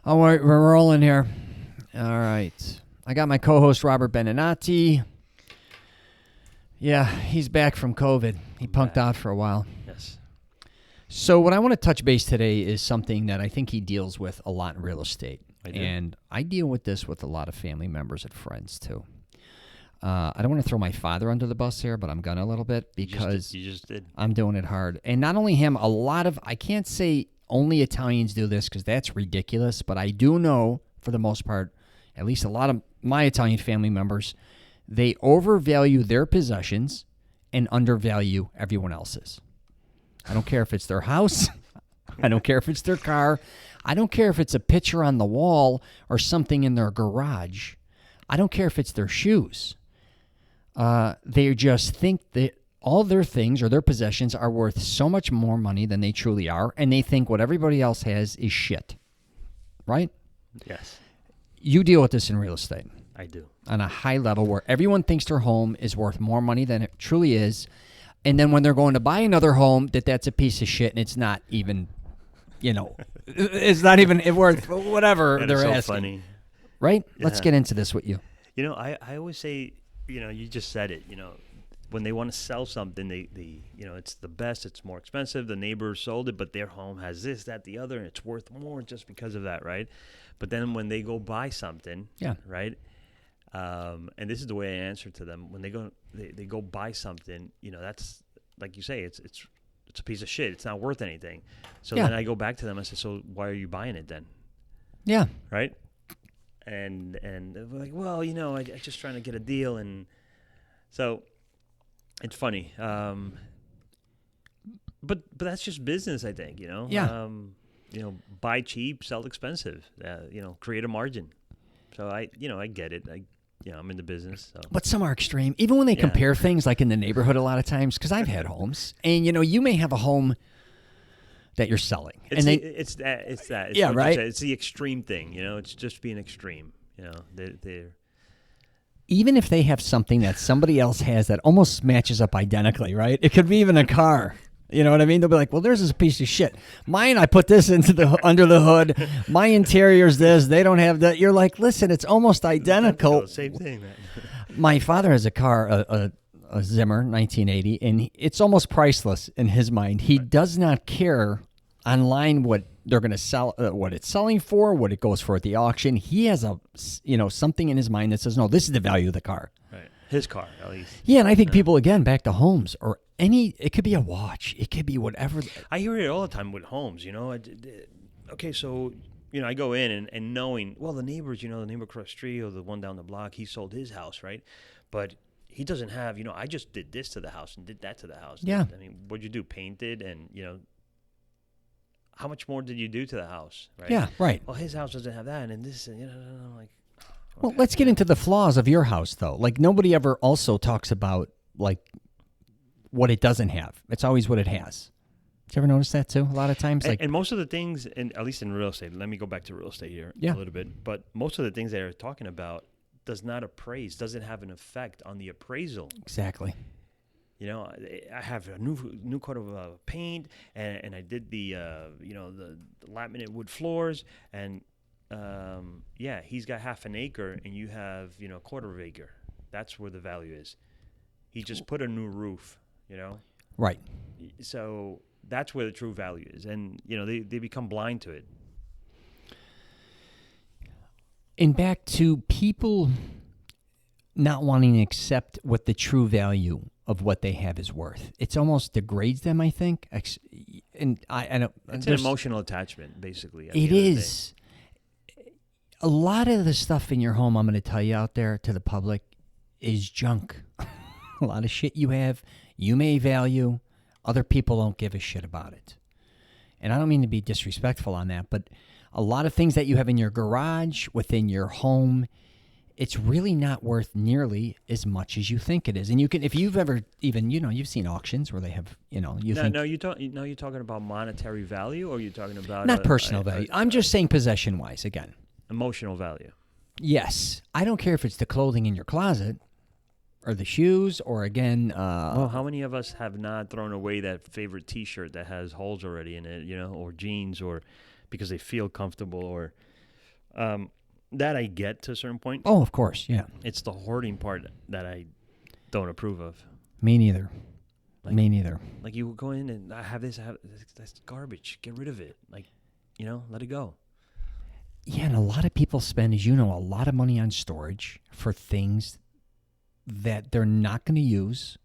All right, we're rolling here. All right. I got my co-host Robert Benenati. Yeah, he's back from COVID. He punked out for a while. Yes. So what I want to touch base today is something that I think he deals with a lot in real estate. I do. And I deal with this with a lot of family members and friends too. I don't want to throw my father under the bus here, but I'm going to a little bit because you just did. I'm doing it hard. And not only him, I can't say only Italians do this because that's ridiculous, but I do know for the most part, at least a lot of my Italian family members, they overvalue their possessions and undervalue everyone else's. I don't care if it's their house. I don't care if it's their car. I don't care if it's a picture on the wall or something in their garage. I don't care if it's their shoes. They just think that all their things or their possessions are worth so much more money than they truly are, and they think what everybody else has is shit. Right? Yes. You deal with this in real estate. I do. On a high level where everyone thinks their home is worth more money than it truly is. And then when they're going to buy another home, that's a piece of shit and it's not even, it's not even worth whatever they're asking. So funny. Right? Yeah. Let's get into this with you. I always say, you just said it, when they want to sell something, they it's the best, it's more expensive. The neighbor sold it, but their home has this, that, the other, and it's worth more just because of that, right? But then when they go buy something, right? And this is the way I answer to them. When they go buy something, that's like you say, it's a piece of shit. It's not worth anything. So then I go back to them. I say, so why are you buying it then? Yeah. Right. And they're like, well, I just trying to get a deal, and so it's funny. But that's just business, I think. Yeah. Buy cheap, sell expensive. Create a margin. So I get it. I'm in the business. So. But some are extreme. Even when they compare things, like in the neighborhood, a lot of times, because I've had homes, and you may have a home that you're selling, It's that. It's yeah, right. It's the extreme thing. It's just being extreme. They're even if they have something that somebody else has that almost matches up identically, right? It could be even a car. You know what I mean? They'll be like, well, theirs is a piece of shit. Mine, I put this under the hood. My interior's this. They don't have that. You're like, listen, it's almost identical. Same thing, man. My father has a car, a Zimmer 1980, and it's almost priceless in his mind. He does not care online what they're going to sell, what it's selling for, what it goes for at the auction. He has something in his mind that says, no, this is the value of the car. Right. His car, at least. Yeah, and I think people, again, back to homes or it could be a watch. It could be whatever. I hear it all the time with homes, Okay, so, I go in and knowing, well, the neighbors, the neighbor across the street or the one down the block, he sold his house, right? But he doesn't have, I just did this to the house and did that to the house. Yeah. I mean, what'd you do? Painted and, how much more did you do to the house, right? Yeah, right. Well, his house doesn't have that and this, and, I'm like... Okay. Well, let's get into the flaws of your house, though. Like, nobody ever also talks about, like, what it doesn't have. It's always what it has. Did you ever notice that, too? A lot of times, and most of the things, at least in real estate, let me go back to real estate here a little bit, but most of the things they're talking about doesn't have an effect on the appraisal. Exactly. I have a new coat of paint, and I did the laminate wood floors, and he's got half an acre, and you have a quarter of an acre. That's where the value is. He just put a new roof, Right. So that's where the true value is, and they become blind to it. And back to people not wanting to accept what the true value of what they have is worth. It's almost degrades them, I think. And I don't. It's an emotional attachment, basically. It is. A lot of the stuff in your home, I'm going to tell you out there to the public, is junk. A lot of shit you have, you may value, other people don't give a shit about it. And I don't mean to be disrespectful on that, but a lot of things that you have in your garage, within your home, it's really not worth nearly as much as you think it is. And you can, if you've ever even, you've seen auctions where they have, you're talking about monetary value, or you're talking about not personal value. I'm just saying possession-wise again. Emotional value. Yes, I don't care if it's the clothing in your closet, or the shoes, or again... well, how many of us have not thrown away that favorite T-shirt that has holes already in it, or jeans, or because they feel comfortable, or That I get to a certain point. Oh, of course, yeah. It's the hoarding part that I don't approve of. Me neither. Me neither. Like you go in and I have this, that's garbage. Get rid of it. Like, let it go. Yeah, and a lot of people spend, as you know, a lot of money on storage for things that they're not going to use.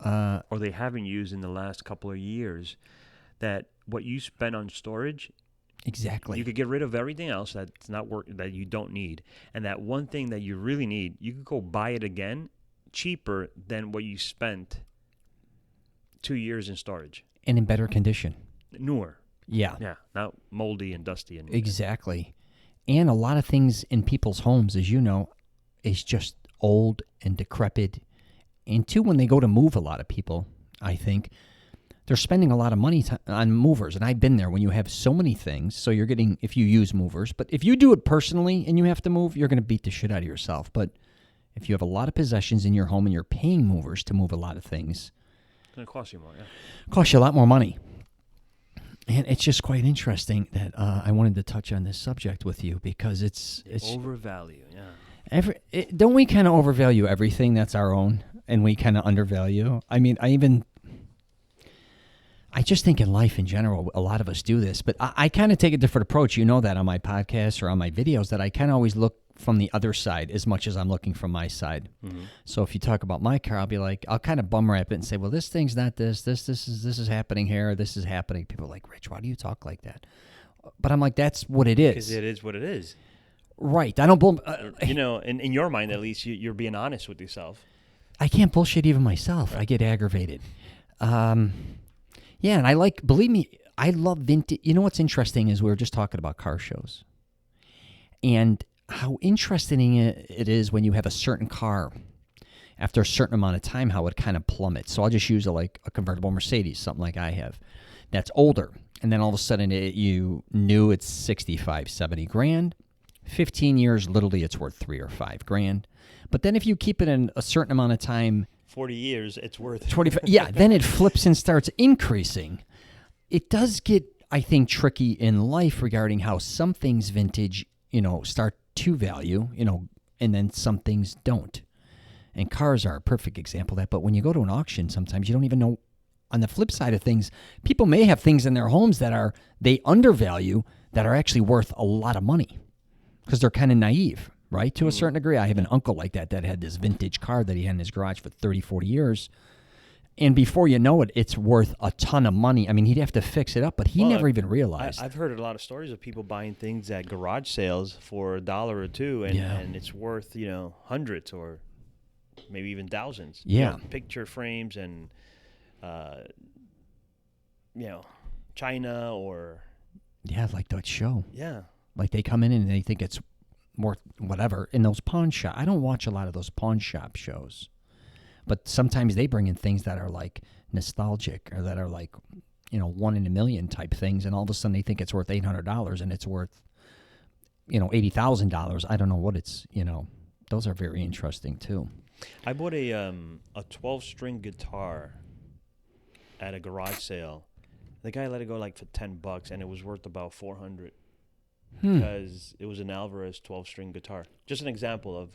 Or they haven't used in the last couple of years. That what you spend on storage, exactly, you could get rid of everything else that's not that you don't need, and that one thing that you really need, you could go buy it again, cheaper than what you spent 2 years in storage, and in better condition, newer. Yeah, not moldy and dusty and exactly. And a lot of things in people's homes, as you know, is just old and decrepit. And two, when they go to move, a lot of people, I think, they're spending a lot of money on movers. And I've been there when you have so many things. So you're getting, if you use movers, but if you do it personally and you have to move, you're going to beat the shit out of yourself. But if you have a lot of possessions in your home and you're paying movers to move a lot of things, it's going to cost you more, yeah. Cost you a lot more money. And it's just quite interesting that I wanted to touch on this subject with you because it's overvalue, yeah. Don't we kind of overvalue everything that's our own, and we kind of undervalue? I mean, I just think in life in general, a lot of us do this, but I kind of take a different approach. You know that on my podcast or on my videos that I kind of always look from the other side as much as I'm looking from my side. Mm-hmm. So if you talk about my car, I'll be like, I'll kind of bum wrap it and say, well, this thing's not this is happening here. This is happening. People are like, Rich, why do you talk like that? But I'm like, that's what it is. Because it is what it is. Right. I don't bull. In your mind, at least, you're being honest with yourself. I can't bullshit even myself. Right. I get aggravated. Yeah, and believe me, I love vintage. You know what's interesting is we were just talking about car shows. And how interesting it is when you have a certain car, after a certain amount of time, how it kind of plummets. So I'll just use a convertible Mercedes, something like I have, that's older. And then all of a sudden you knew it's 65, 70 grand. 15 years, literally it's worth $3 or $5 grand. But then if you keep it in a certain amount of time, 40 years, it's worth 25. Yeah, then it flips and starts increasing. It does get, I think, tricky in life regarding how some things vintage, start to value, and then some things don't. And cars are a perfect example of that. But when you go to an auction, sometimes you don't even know. On the flip side of things, people may have things in their homes that they undervalue that are actually worth a lot of money because they're kind of naive. Right? To a certain degree. I have an uncle like that had this vintage car that he had in his garage for 30, 40 years. And before you know it, it's worth a ton of money. I mean, he'd have to fix it up, but he never even realized. I've heard a lot of stories of people buying things at garage sales for $1 or $2, and it's worth, hundreds or maybe even thousands. Yeah. Picture frames and, China or... Yeah, like that show. Yeah. Like they come in and they think it's worth whatever in those pawn shop. I don't watch a lot of those pawn shop shows, but sometimes they bring in things that are like nostalgic or that are like, one in a million type things. And all of a sudden they think it's worth $800 and it's worth, $80,000. I don't know what it's, those are very interesting too. I bought a 12-string guitar at a garage sale. The guy let it go like for $10 and it was worth about $400. Because it was an Alvarez 12-string guitar. Just an example of,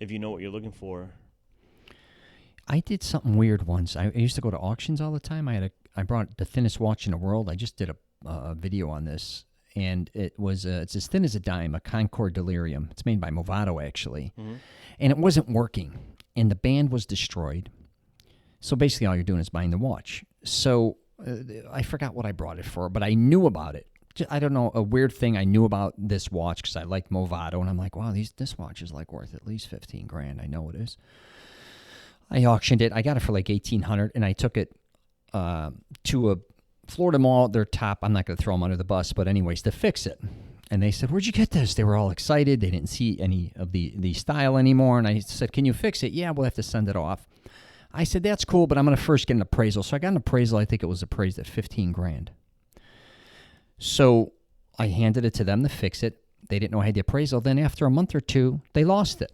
if you know what you're looking for. I did something weird once. I used to go to auctions all the time. I brought the thinnest watch in the world. I just did a video on this, and it's as thin as a dime, a Concord Delirium. It's made by Movado, actually. Mm-hmm. And it wasn't working, and the band was destroyed. So basically all you're doing is buying the watch. So I forgot what I brought it for, but I knew about it. I don't know, a weird thing I knew about this watch because I liked Movado, and I'm like, wow, this watch is like worth at least 15 grand. I know it is. I auctioned it. I got it for like $1,800, and I took it to a Florida mall. Their top, I'm not going to throw them under the bus, but anyways, to fix it. And they said, where'd you get this? They were all excited. They didn't see any of the style anymore, and I said, can you fix it? Yeah, we'll have to send it off. I said, that's cool, but I'm going to first get an appraisal. So I got an appraisal. I think it was appraised at 15 grand. So I handed it to them to fix it. They didn't know I had the appraisal. Then after a month or two, they lost it.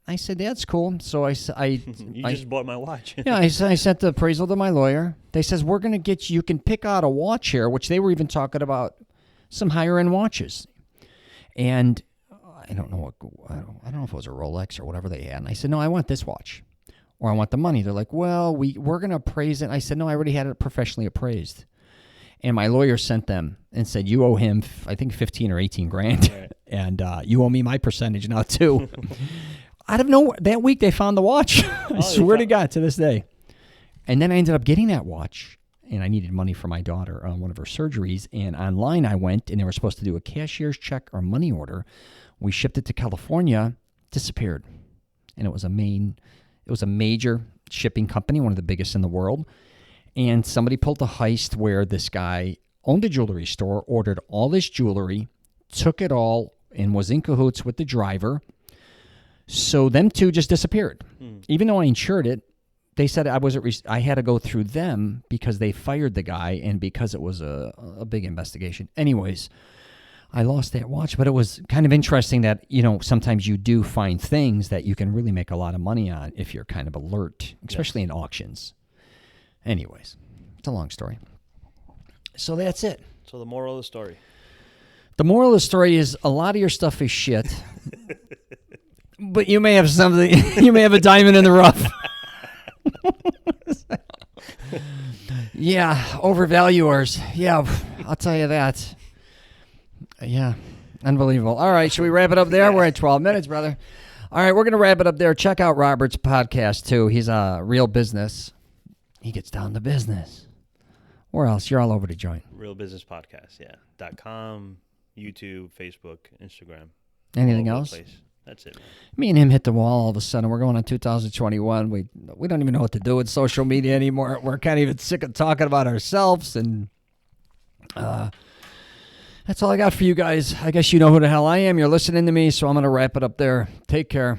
I said, that's cool. So I just bought my watch. Yeah, I sent the appraisal to my lawyer. They says, we're going to get you can pick out a watch here, which they were even talking about some higher-end watches. And I don't know if it was a Rolex or whatever they had. And I said, no, I want this watch, or I want the money. They're like, well, we're going to appraise it. And I said, no, I already had it professionally appraised. And my lawyer sent them and said, you owe him, I think, 15 or 18 grand. Right. And you owe me my percentage now, too. Out of nowhere, that week they found the watch. I swear to God, to this day. And then I ended up getting that watch, and I needed money for my daughter on one of her surgeries. And online I went, and they were supposed to do a cashier's check or money order. We shipped it to California, disappeared. And it was a major shipping company, one of the biggest in the world. And somebody pulled a heist where this guy owned a jewelry store, ordered all this jewelry, took it all, and was in cahoots with the driver. So them two just disappeared. Even though I insured it, they said I had to go through them because they fired the guy and because it was a big investigation. Anyways, I lost that watch, but it was kind of interesting that, sometimes you do find things that you can really make a lot of money on if you're kind of alert, especially in auctions. Anyways, it's a long story. So that's it. So the moral of the story. The moral of the story is a lot of your stuff is shit, but you may have something, you may have a diamond in the rough. Yeah, overvaluers. Yeah, I'll tell you that. Yeah, unbelievable. All right, should we wrap it up there? We're at 12 minutes, brother. All right, we're going to wrap it up there. Check out Robert's podcast, too. He's a real business. He gets down to business. Where else? You're all over the joint. Real Business Podcast, yeah. .com, YouTube, Facebook, Instagram. Anything else? That's it, man. Me and him hit the wall all of a sudden. We're going on 2021. We don't even know what to do with social media anymore. We're kind of even sick of talking about ourselves. And that's all I got for you guys. I guess you know who the hell I am. You're listening to me, so I'm going to wrap it up there. Take care.